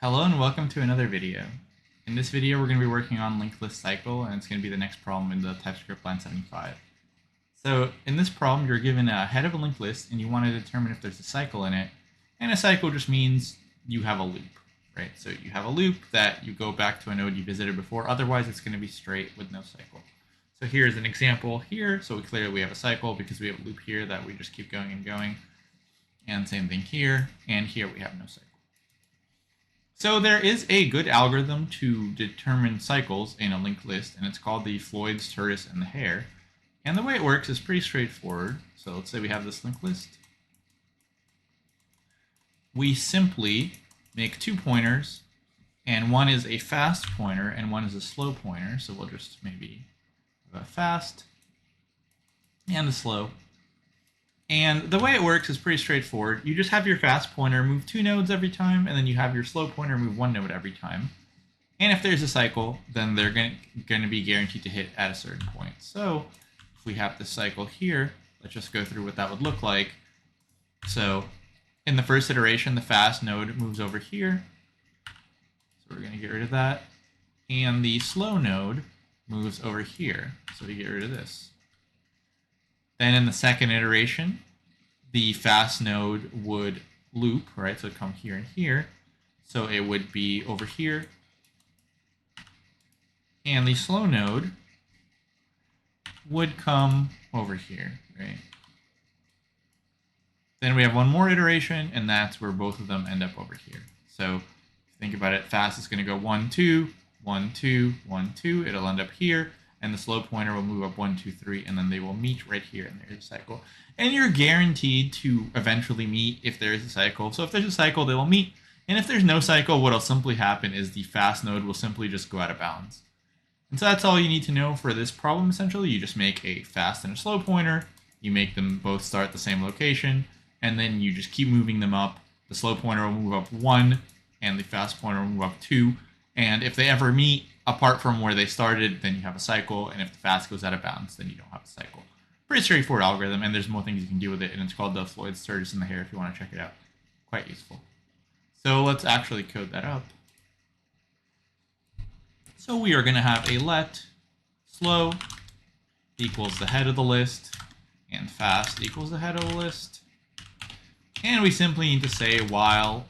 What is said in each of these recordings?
Hello and welcome to another video. In this video we're going to be working on linked list cycle, and it's going to be the next problem in the Typescript line 75. So in this problem you're given a head of a linked list and you want to determine if there's a cycle in it, and a cycle just means you have a loop, right? So you have a loop that you go back to a node you visited before, otherwise it's going to be straight with no cycle. So here's an example here, so clearly we have a cycle because we have a loop here that we just keep going and going, and same thing here, and here we have no cycle. So there is a good algorithm to determine cycles in a linked list, and it's called the Floyd's tortoise and the hare. And the way it works is pretty straightforward. So let's say we have this linked list. We simply make two pointers, and one is a fast pointer and one is a slow pointer. So we'll just maybe have a fast and a slow. And the way it works is pretty straightforward. You just have your fast pointer move two nodes every time, and then you have your slow pointer move one node every time. And if there's a cycle, then they're going to be guaranteed to hit at a certain point. So if we have this cycle here, let's just go through what that would look like. So in the first iteration, the fast node moves over here. So we're going to get rid of that. And the slow node moves over here. So we get rid of this. Then in the second iteration, the fast node would loop, right? So it'd come here and here. So it would be over here. And the slow node would come over here, right? Then we have one more iteration, and that's where both of them end up over here. So if you think about it, fast is going to go 1, 2, 1, 2, 1, 2. It'll end up here. And the slow pointer will move up 1, 2, 3, and then they will meet right here, and there's a cycle. And you're guaranteed to eventually meet if there is a cycle. So if there's a cycle, they will meet. And if there's no cycle, what will simply happen is the fast node will simply just go out of bounds. And so that's all you need to know for this problem, essentially. You just make a fast and a slow pointer. You make them both start at the same location, and then you just keep moving them up. The slow pointer will move up 1, and the fast pointer will move up 2. And if they ever meet apart from where they started, then you have a cycle. And if the fast goes out of bounds, then you don't have a cycle. Pretty straightforward algorithm, and there's more things you can do with it. And it's called the Floyd's tortoise and the hare if you want to check it out. Quite useful. So let's actually code that up. So we are going to have a let slow equals the head of the list, and fast equals the head of the list. And we simply need to say while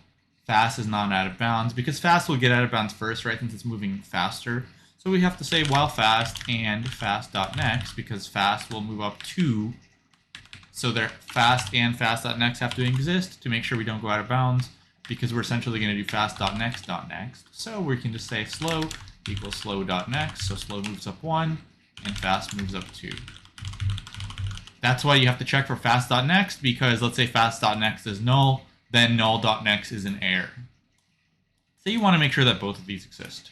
fast is not out of bounds, because fast will get out of bounds first, right, since it's moving faster. So we have to say while fast and fast.next, because fast will move up 2. So their fast and fast.next have to exist to make sure we don't go out of bounds, because we're essentially going to do fast.next.next. So we can just say slow equals slow.next. So slow moves up 1 and fast moves up 2. That's why you have to check for fast.next, because let's say fast.next is null, then null.next is an error. So you want to make sure that both of these exist.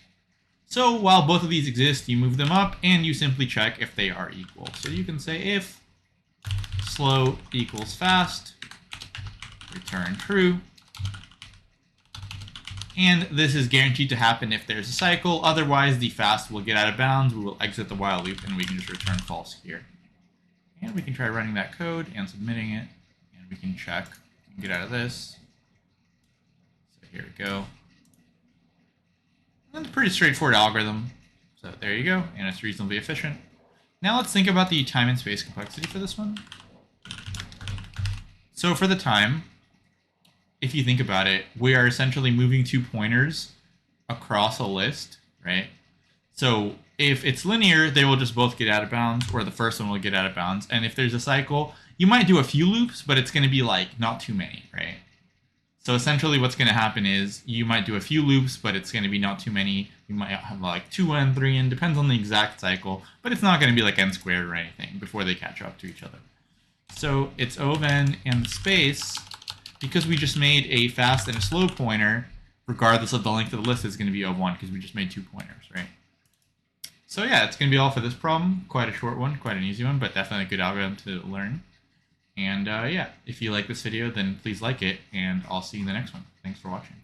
So while both of these exist, you move them up and you simply check if they are equal. So you can say if slow equals fast, return true. And this is guaranteed to happen if there's a cycle. Otherwise, the fast will get out of bounds. We will exit the while loop and we can just return false here. And we can try running that code and submitting it. And we can check. Get out of this. So here we go. And it's a pretty straightforward algorithm. So there you go, and it's reasonably efficient. Now let's think about the time and space complexity for this one. So for the time, if you think about it, we are essentially moving two pointers across a list, right? So if it's linear, they will just both get out of bounds, or the first one will get out of bounds. And if there's a cycle, you might do a few loops, but it's going to be like not too many, right? So essentially what's going to happen is you might do a few loops, but it's going to be not too many. You might have like 2n, 3n, depends on the exact cycle, but it's not going to be like n squared or anything before they catch up to each other. So it's O of n, and the space, because we just made a fast and a slow pointer, regardless of the length of the list, is going to be O of 1 because we just made two pointers, right? So yeah, it's going to be all for this problem. Quite a short one, quite an easy one, but definitely a good algorithm to learn. And yeah, if you like this video, then please like it, and I'll see you in the next one. Thanks for watching.